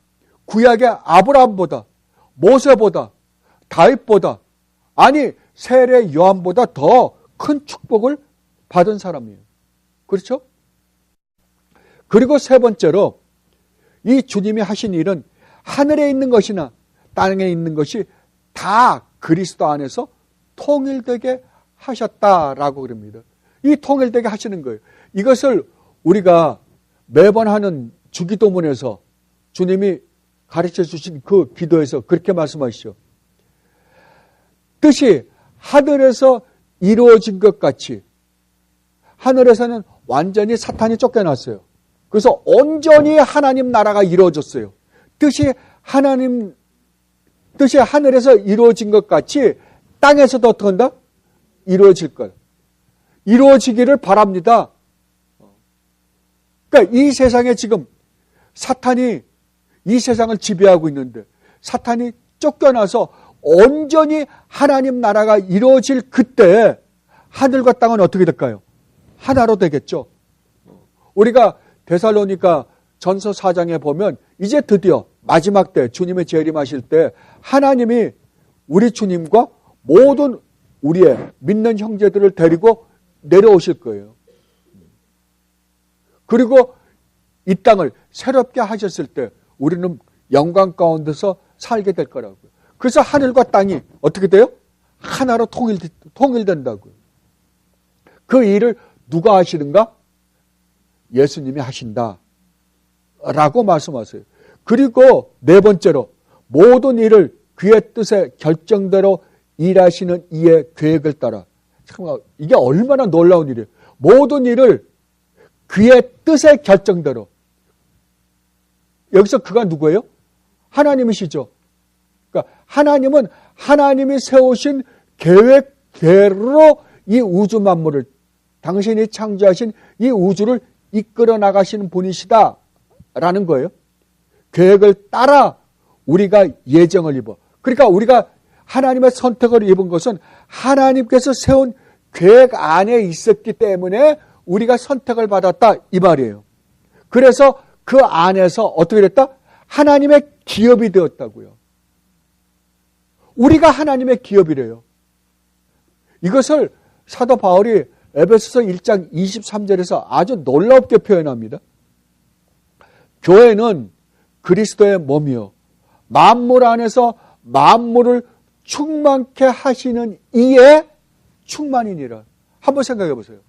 구약의 아브라함보다 모세보다 다윗보다 아니 세례 요한보다 더 큰 축복을 받은 사람이에요. 그렇죠? 그리고 세 번째로 이 주님이 하신 일은 하늘에 있는 것이나 땅에 있는 것이 다 그리스도 안에서 통일되게 하셨다라고 그럽니다. 이 통일되게 하시는 거예요. 이것을 우리가 매번 하는 주기도문에서 주님이 가르쳐 주신 그 기도에서 그렇게 말씀하시죠. 뜻이 하늘에서 이루어진 것 같이 하늘에서는 완전히 사탄이 쫓겨났어요. 그래서 온전히 하나님 나라가 이루어졌어요. 뜻이 하늘에서 이루어진 것 같이 땅에서도 어떻게 한다? 이루어질 것. 이루어지기를 바랍니다. 그러니까 이 세상에 지금 사탄이 이 세상을 지배하고 있는데 사탄이 쫓겨나서 온전히 하나님 나라가 이루어질 그때 하늘과 땅은 어떻게 될까요? 하나로 되겠죠. 우리가 데살로니가 전서 4장에 보면 이제 드디어 마지막 때 주님의 재림하실 때 하나님이 우리 주님과 모든 우리의 믿는 형제들을 데리고 내려오실 거예요. 그리고 이 땅을 새롭게 하셨을 때 우리는 영광 가운데서 살게 될 거라고요. 그래서 하늘과 땅이 어떻게 돼요? 하나로 통일된다고요. 그 일을 누가 하시는가? 예수님이 하신다 라고 말씀하세요. 그리고 네 번째로 모든 일을 그의 뜻의 결정대로 일하시는 이의 계획을 따라. 잠깐만, 이게 얼마나 놀라운 일이에요. 모든 일을 그의 뜻의 결정대로. 여기서 그가 누구예요? 하나님이시죠. 그러니까 하나님은 하나님이 세우신 계획대로 이 우주 만물을, 당신이 창조하신 이 우주를 이끌어 나가시는 분이시다라는 거예요. 계획을 따라 우리가 예정을 입어. 그러니까 우리가 하나님의 선택을 입은 것은 하나님께서 세운 계획 안에 있었기 때문에 우리가 선택을 받았다 이 말이에요. 그래서 그 안에서 어떻게 됐다? 하나님의 기업이 되었다고요. 우리가 하나님의 기업이래요. 이것을 사도 바울이 에베소서 1장 23절에서 아주 놀랍게 표현합니다. 교회는 그리스도의 몸이요 만물 안에서 만물을 충만케 하시는 이의 충만이니라. 한번 생각해 보세요.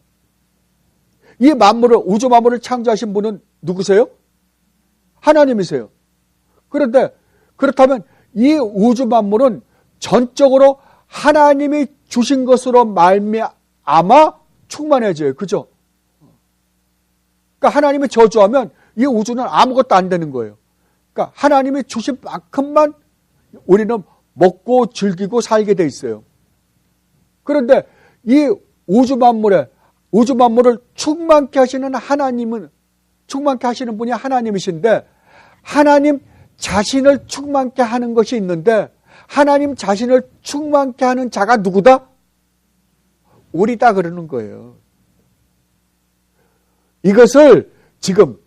이 만물을, 우주 만물을 창조하신 분은 누구세요? 하나님이세요. 그런데 그렇다면 이 우주 만물은 전적으로 하나님이 주신 것으로 말미암아 충만해져요. 그죠? 그러니까 하나님이 저주하면 이 우주는 아무것도 안 되는 거예요. 그러니까 하나님이 주신 만큼만 우리는 먹고 즐기고 살게 돼 있어요. 그런데 이 우주 만물을 충만케 하시는 하나님은, 충만케 하시는 분이 하나님이신데 하나님 자신을 충만케 하는 것이 있는데 하나님 자신을 충만케 하는 자가 누구다? 우리다 그러는 거예요. 이것을 지금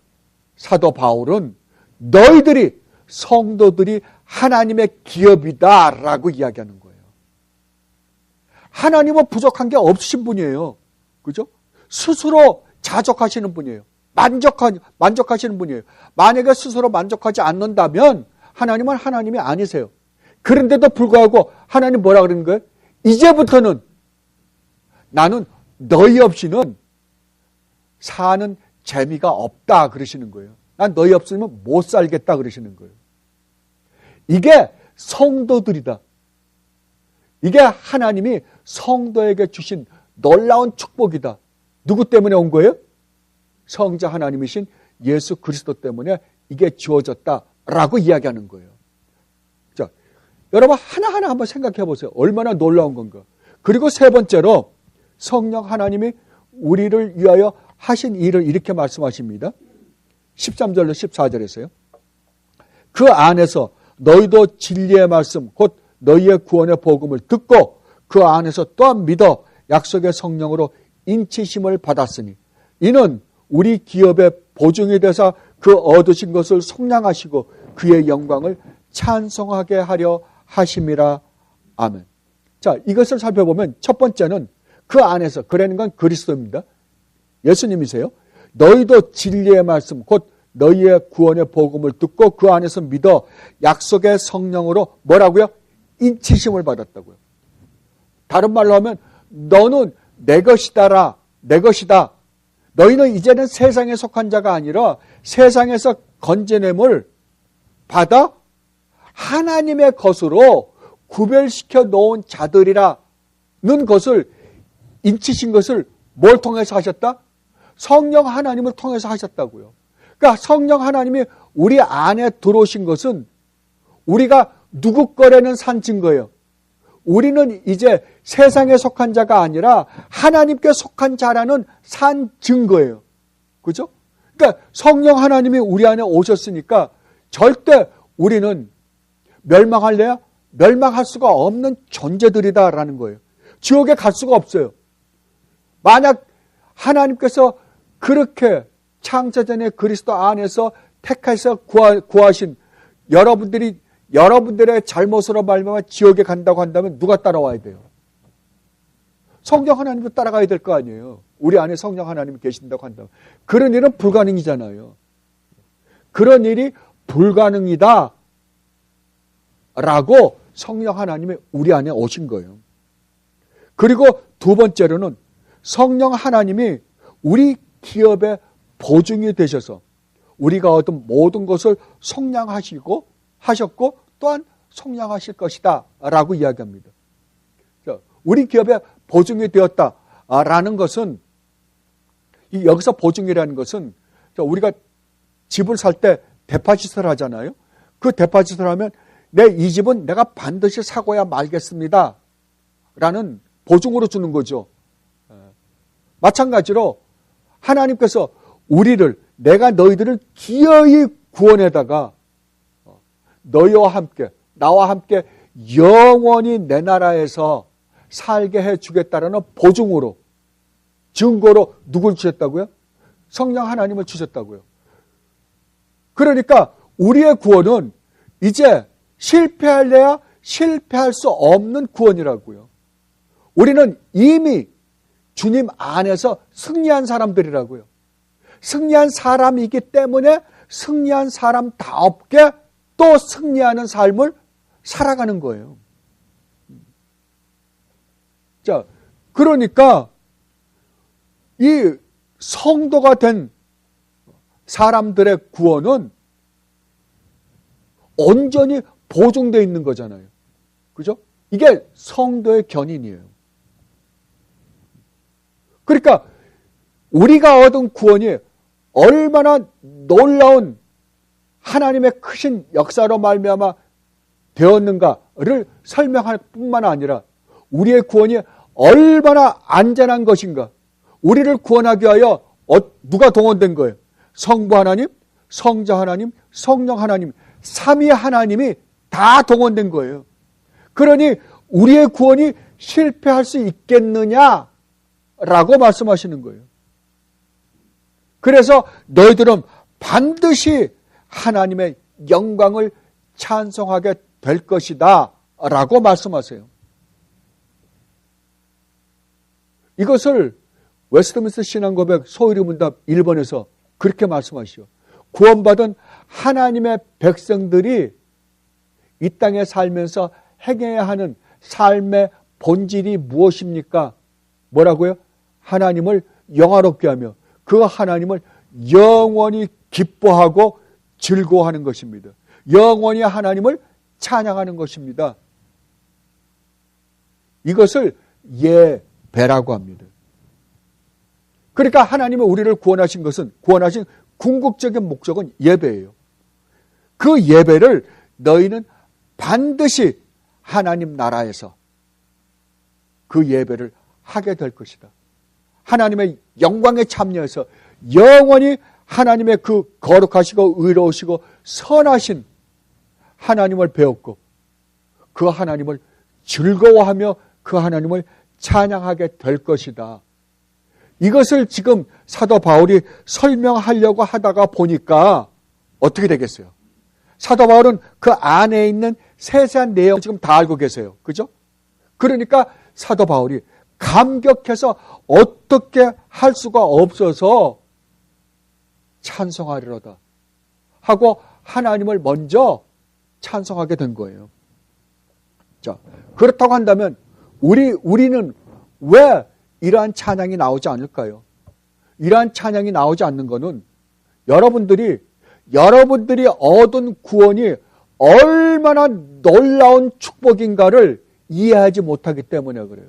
사도 바울은 너희들이 성도들이 하나님의 기업이다라고 이야기하는 거예요. 하나님은 부족한 게 없으신 분이에요. 그죠? 스스로 자족하시는 분이에요. 만족하시는 분이에요. 만약에 스스로 만족하지 않는다면 하나님은 하나님이 아니세요. 그런데도 불구하고 하나님 뭐라 그러는 거예요? 이제부터는 나는 너희 없이는 사는 재미가 없다 그러시는 거예요. 난 너희 없으면 못 살겠다 그러시는 거예요. 이게 성도들이다. 이게 하나님이 성도에게 주신 놀라운 축복이다. 누구 때문에 온 거예요? 성자 하나님이신 예수 그리스도 때문에 이게 주어졌다라고 이야기하는 거예요. 자, 여러분 하나하나 한번 생각해 보세요. 얼마나 놀라운 건가. 그리고 세 번째로 성령 하나님이 우리를 위하여 하신 일을 이렇게 말씀하십니다. 13절로 14절에서요. 그 안에서 너희도 진리의 말씀 곧 너희의 구원의 복음을 듣고 그 안에서 또한 믿어 약속의 성령으로 인치심을 받았으니 이는 우리 기업의 보증이 되사 그 얻으신 것을 속량하시고 그의 영광을 찬송하게 하려 하심이라. 아멘. 자, 이것을 살펴보면 첫 번째는 그 안에서, 그라는 건 그리스도입니다. 예수님이세요. 너희도 진리의 말씀 곧 너희의 구원의 복음을 듣고 그 안에서 믿어 약속의 성령으로 뭐라고요? 인치심을 받았다고요. 다른 말로 하면 너는 내 것이다라, 내 것이다. 너희는 이제는 세상에 속한 자가 아니라 세상에서 건져냄을 받아 하나님의 것으로 구별시켜 놓은 자들이라는 것을 인치신 것을 뭘 통해서 하셨다? 성령 하나님을 통해서 하셨다고요. 그러니까 성령 하나님이 우리 안에 들어오신 것은 우리가 누구 거라는 산 증거예요. 우리는 이제 세상에 속한 자가 아니라 하나님께 속한 자라는 산 증거예요. 그죠? 그러니까 성령 하나님이 우리 안에 오셨으니까 절대 우리는 멸망할래야? 멸망할 수가 없는 존재들이다라는 거예요. 지옥에 갈 수가 없어요. 만약 하나님께서 그렇게 창세전에 그리스도 안에서 택해서 구하신 여러분들의 잘못으로 말미암아 지옥에 간다고 한다면 누가 따라와야 돼요? 성령 하나님도 따라가야 될 거 아니에요. 우리 안에 성령 하나님이 계신다고 한다면. 그런 일은 불가능이잖아요. 그런 일이 불가능이다 라고 성령 하나님이 우리 안에 오신 거예요. 그리고 두 번째로는 성령 하나님이 우리 기업의 보증이 되셔서 우리가 얻은 모든 것을 속량하셨고 또한 속량하실 것이다 라고 이야기합니다. 우리 기업의 보증이 되었다라는 것은, 여기서 보증이라는 것은 우리가 집을 살 때 대파짓을 하잖아요. 그 대파짓을 하면 이 집은 내가 반드시 사고야 말겠습니다 라는 보증으로 주는 거죠. 마찬가지로 하나님께서 내가 너희들을 기어이 구원에다가 너희와 함께, 나와 함께 영원히 내 나라에서 살게 해주겠다라는 보증으로, 증거로 누굴 주셨다고요? 성령 하나님을 주셨다고요. 그러니까 우리의 구원은 이제 실패할래야 실패할 수 없는 구원이라고요. 우리는 이미 주님 안에서 승리한 사람들이라고요. 승리한 사람이기 때문에 승리한 사람다웠게 또 승리하는 삶을 살아가는 거예요. 자, 그러니까 이 성도가 된 사람들의 구원은 온전히 보증되어 있는 거잖아요. 그죠? 이게 성도의 견인이에요. 그러니까 우리가 얻은 구원이 얼마나 놀라운 하나님의 크신 역사로 말미암아 되었는가를 설명할 뿐만 아니라 우리의 구원이 얼마나 안전한 것인가. 우리를 구원하기 위하여 누가 동원된 거예요? 성부 하나님, 성자 하나님, 성령 하나님, 삼위 하나님이 다 동원된 거예요. 그러니 우리의 구원이 실패할 수 있겠느냐라고 말씀하시는 거예요. 그래서 너희들은 반드시 하나님의 영광을 찬송하게 될 것이다 라고 말씀하세요. 이것을 웨스트민스터 신앙고백 소위문답 1번에서 그렇게 말씀하시오. 구원받은 하나님의 백성들이 이 땅에 살면서 행해야 하는 삶의 본질이 무엇입니까? 뭐라고요? 하나님을 영화롭게 하며 그 하나님을 영원히 기뻐하고 즐거워하는 것입니다. 영원히 하나님을 찬양하는 것입니다. 이것을 예배라고 합니다. 그러니까 하나님이 우리를 구원하신 궁극적인 목적은 예배예요. 그 예배를 너희는 반드시 하나님 나라에서 그 예배를 하게 될 것이다. 하나님의 영광에 참여해서 영원히 하나님의 그 거룩하시고 의로우시고 선하신 하나님을 배웠고 그 하나님을 즐거워하며 그 하나님을 찬양하게 될 것이다. 이것을 지금 사도 바울이 설명하려고 하다가 보니까 어떻게 되겠어요? 사도 바울은 그 안에 있는 세세한 내용 지금 다 알고 계세요. 그죠? 그러니까 사도 바울이 감격해서 어떻게 할 수가 없어서 찬송하리로다 하고 하나님을 먼저 찬송하게 된 거예요. 자, 그렇다고 한다면 우리는 왜 이러한 찬양이 나오지 않을까요? 이러한 찬양이 나오지 않는 것은 여러분들이 얻은 구원이 얼마나 놀라운 축복인가를 이해하지 못하기 때문에 그래요.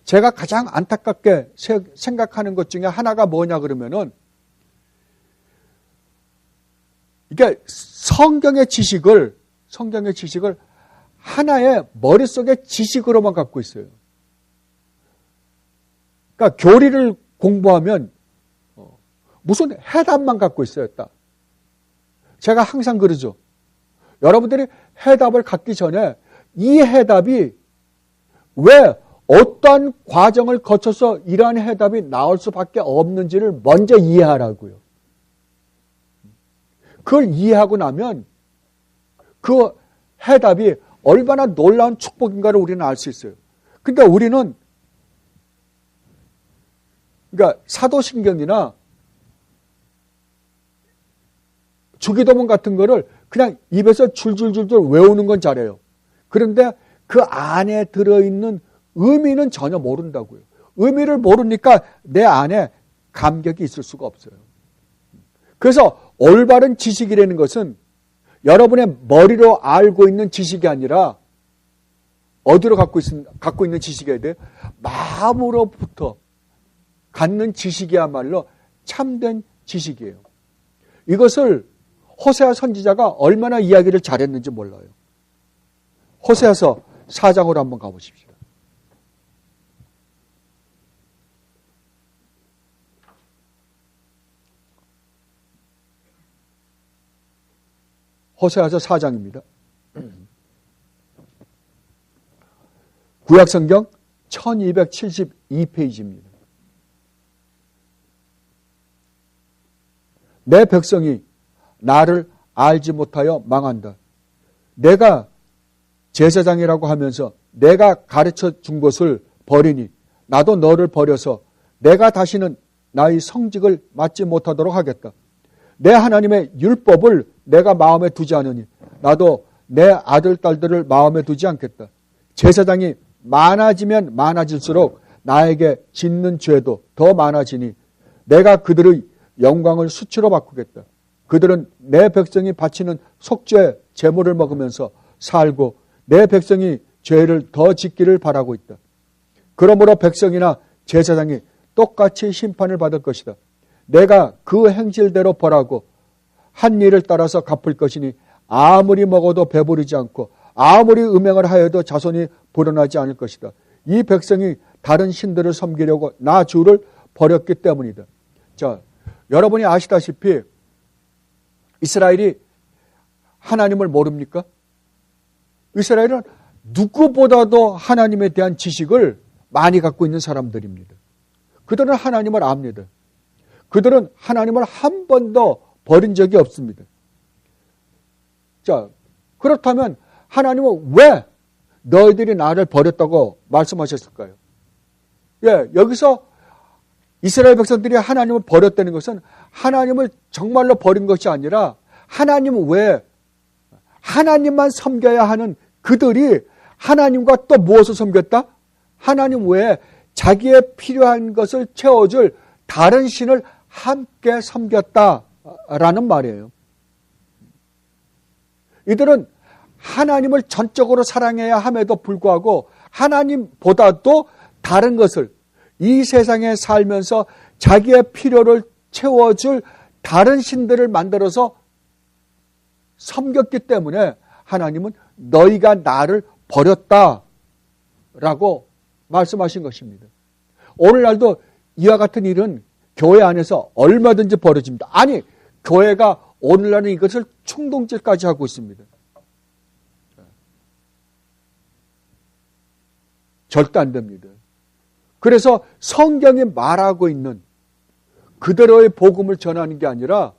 제가 가장 안타깝게 생각하는 것 중에 하나가 뭐냐 그러면은 이게 성경의 지식을 하나의 머릿속의 지식으로만 갖고 있어요. 그러니까 교리를 공부하면 무슨 해답만 갖고 있어요. 딱. 제가 항상 그러죠. 여러분들이 해답을 갖기 전에 이 해답이 왜 어떠한 과정을 거쳐서 이러한 해답이 나올 수밖에 없는지를 먼저 이해하라고요. 그걸 이해하고 나면 그 해답이 얼마나 놀라운 축복인가를 우리는 알 수 있어요. 그러니까 우리는 그러니까 사도신경이나 주기도문 같은 거를 그냥 입에서 줄줄줄줄 외우는 건 잘해요. 그런데 그 안에 들어있는 의미는 전혀 모른다고요. 의미를 모르니까 내 안에 감격이 있을 수가 없어요. 그래서 올바른 지식이라는 것은 여러분의 머리로 알고 있는 지식이 아니라 어디로 갖고 있는 지식이어야 돼요? 마음으로부터 갖는 지식이야말로 참된 지식이에요. 이것을 호세아 선지자가 얼마나 이야기를 잘했는지 몰라요. 호세아서 4장으로 한번 가보십시오. 호세아서 4장입니다. 구약성경 1272페이지입니다. 내 백성이 나를 알지 못하여 망한다. 내가 제사장이라고 하면서 내가 가르쳐 준 것을 버리니 나도 너를 버려서 내가 다시는 나의 성직을 맡지 못하도록 하겠다. 내 하나님의 율법을 내가 마음에 두지 않으니 나도 내 아들, 딸들을 마음에 두지 않겠다. 제사장이 많아지면 많아질수록 나에게 짓는 죄도 더 많아지니 내가 그들의 영광을 수치로 바꾸겠다. 그들은 내 백성이 바치는 속죄 제물을 먹으면서 살고 내 백성이 죄를 더 짓기를 바라고 있다. 그러므로 백성이나 제사장이 똑같이 심판을 받을 것이다. 내가 그 행실대로 벌하고 한 일을 따라서 갚을 것이니 아무리 먹어도 배부르지 않고 아무리 음행을 하여도 자손이 불어나지 않을 것이다. 이 백성이 다른 신들을 섬기려고 나 주를 버렸기 때문이다. 자, 여러분이 아시다시피 이스라엘이 하나님을 모릅니까? 이스라엘은 누구보다도 하나님에 대한 지식을 많이 갖고 있는 사람들입니다. 그들은 하나님을 압니다. 그들은 하나님을 한 번도 버린 적이 없습니다. 자, 그렇다면 하나님은 왜 너희들이 나를 버렸다고 말씀하셨을까요? 예, 여기서 이스라엘 백성들이 하나님을 버렸다는 것은 하나님을 정말로 버린 것이 아니라 하나님 외에 하나님만 섬겨야 하는 그들이 하나님과 또 무엇을 섬겼다? 하나님 외에 자기의 필요한 것을 채워줄 다른 신을 함께 섬겼다라는 말이에요. 이들은 하나님을 전적으로 사랑해야 함에도 불구하고 하나님보다도 다른 것을 이 세상에 살면서 자기의 필요를 채워줄 다른 신들을 만들어서 섬겼기 때문에 하나님은 너희가 나를 버렸다라고 말씀하신 것입니다. 오늘날도 이와 같은 일은 교회 안에서 얼마든지 벌어집니다. 아니, 교회가 오늘날은 이것을 충동질까지 하고 있습니다. 절대 안 됩니다. 그래서 성경이 말하고 있는 그대로의 복음을 전하는 게 아니라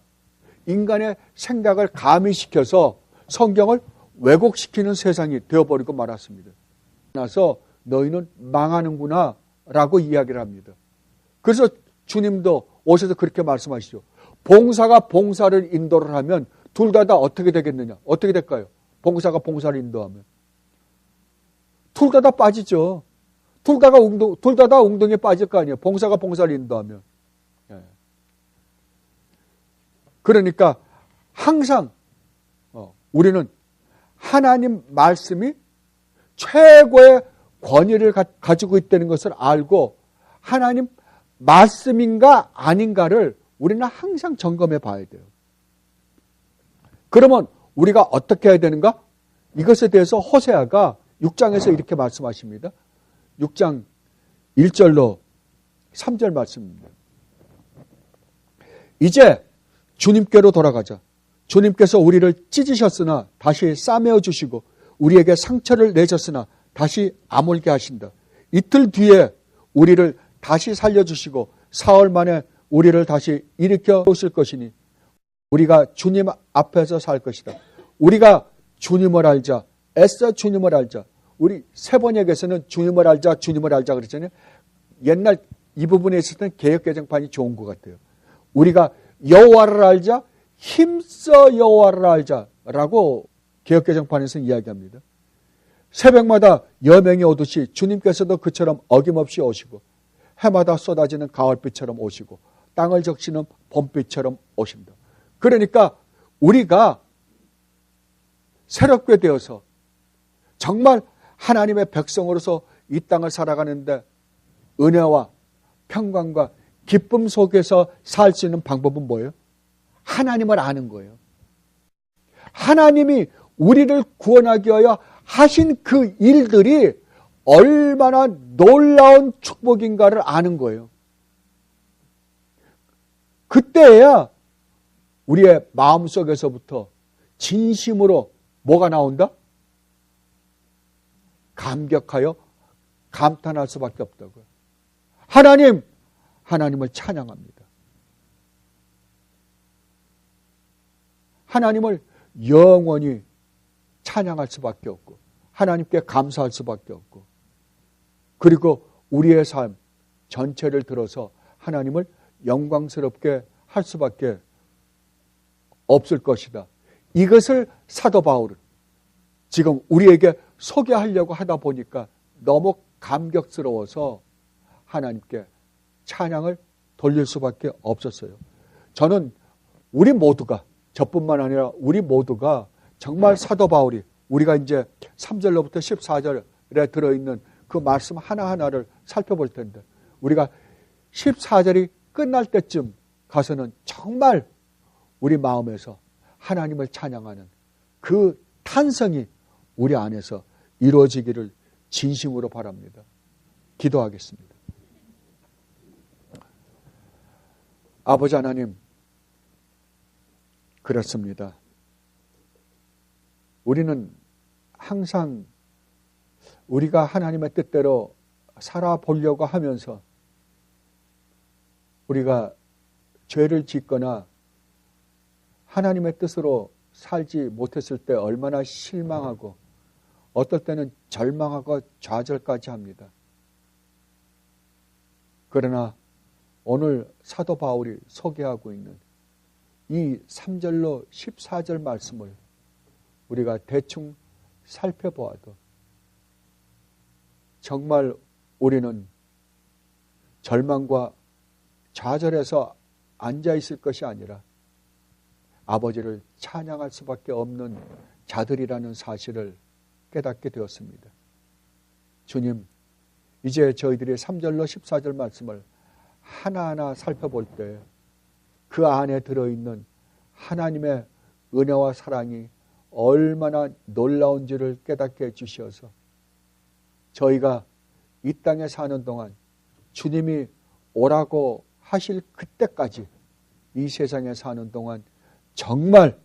인간의 생각을 가미시켜서 성경을 왜곡시키는 세상이 되어버리고 말았습니다. 나서 너희는 망하는구나 라고 이야기를 합니다. 그래서 주님도 오셔서 그렇게 말씀하시죠. 봉사가 봉사를 인도를 하면 둘 다 어떻게 되겠느냐? 어떻게 될까요? 봉사가 봉사를 인도하면 둘 다 빠지죠. 둘 다 웅덩이에 빠질 거 아니에요. 봉사가 봉사를 인도하면. 그러니까 항상 우리는 하나님 말씀이 최고의 권위를 가지고 있다는 것을 알고 하나님 말씀인가 아닌가를 우리는 항상 점검해 봐야 돼요. 그러면 우리가 어떻게 해야 되는가? 이것에 대해서 호세아가 6장에서 이렇게 말씀하십니다. 6장 1절로 3절 말씀입니다. 이제 주님께로 돌아가자. 주님께서 우리를 찢으셨으나 다시 싸매어 주시고 우리에게 상처를 내셨으나 다시 아물게 하신다. 이틀 뒤에 우리를 다시 살려주시고 사흘 만에 우리를 다시 일으켜 오실 것이니 우리가 주님 앞에서 살 것이다. 우리가 주님을 알자. 애써 주님을 알자. 우리 세번역에서는 주님을 알자, 주님을 알자 그랬잖아요. 옛날 이 부분에 있을 때는 개역개정판이 좋은 것 같아요. 우리가 여호와를 알자, 힘써 여호와를 알자라고 개역개정판에서는 이야기합니다. 새벽마다 여명이 오듯이 주님께서도 그처럼 어김없이 오시고 해마다 쏟아지는 가을빛처럼 오시고 땅을 적시는 봄빛처럼 오십니다. 그러니까 우리가 새롭게 되어서 정말 하나님의 백성으로서 이 땅을 살아가는데 은혜와 평강과 기쁨 속에서 살 수 있는 방법은 뭐예요? 하나님을 아는 거예요. 하나님이 우리를 구원하기 위하여 하신 그 일들이 얼마나 놀라운 축복인가를 아는 거예요. 그때야 우리의 마음속에서부터 진심으로 뭐가 나온다? 감격하여 감탄할 수밖에 없다고요. 하나님을 찬양합니다. 하나님을 영원히 찬양할 수밖에 없고 하나님께 감사할 수밖에 없고 그리고 우리의 삶 전체를 들어서 하나님을 영광스럽게 할 수밖에 없을 것이다. 이것을 사도 바울은 지금 우리에게 소개하려고 하다 보니까 너무 감격스러워서 하나님께 찬양을 돌릴 수밖에 없었어요. 저는 우리 모두가 저뿐만 아니라 우리 모두가 정말 사도 바울이 우리가 이제 3절로부터 14절에 들어있는 그 말씀 하나하나를 살펴볼 텐데 우리가 14절이 끝날 때쯤 가서는 정말 우리 마음에서 하나님을 찬양하는 그 탄성이 우리 안에서 이루어지기를 진심으로 바랍니다. 기도하겠습니다. 아버지 하나님, 그렇습니다. 우리는 항상 우리가 하나님의 뜻대로 살아보려고 하면서 우리가 죄를 짓거나 하나님의 뜻으로 살지 못했을 때 얼마나 실망하고 어떨 때는 절망하고 좌절까지 합니다. 그러나 오늘 사도 바울이 소개하고 있는 이 3절로 14절 말씀을 우리가 대충 살펴보아도 정말 우리는 절망과 좌절해서 앉아있을 것이 아니라 아버지를 찬양할 수밖에 없는 자들이라는 사실을 깨닫게 되었습니다. 주님, 이제 저희들이 3절로 14절 말씀을 하나하나 살펴볼 때 그 안에 들어있는 하나님의 은혜와 사랑이 얼마나 놀라운지를 깨닫게 해주셔서 저희가 이 땅에 사는 동안 주님이 오라고 하실 그때까지 이 세상에 사는 동안 정말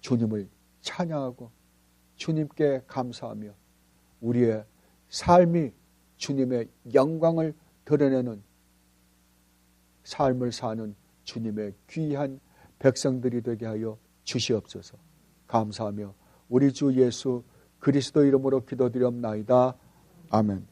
주님을 찬양하고 주님께 감사하며 우리의 삶이 주님의 영광을 드러내는 삶을 사는 주님의 귀한 백성들이 되게 하여 주시옵소서. 감사하며 우리 주 예수 그리스도 이름으로 기도드리옵나이다. 아멘.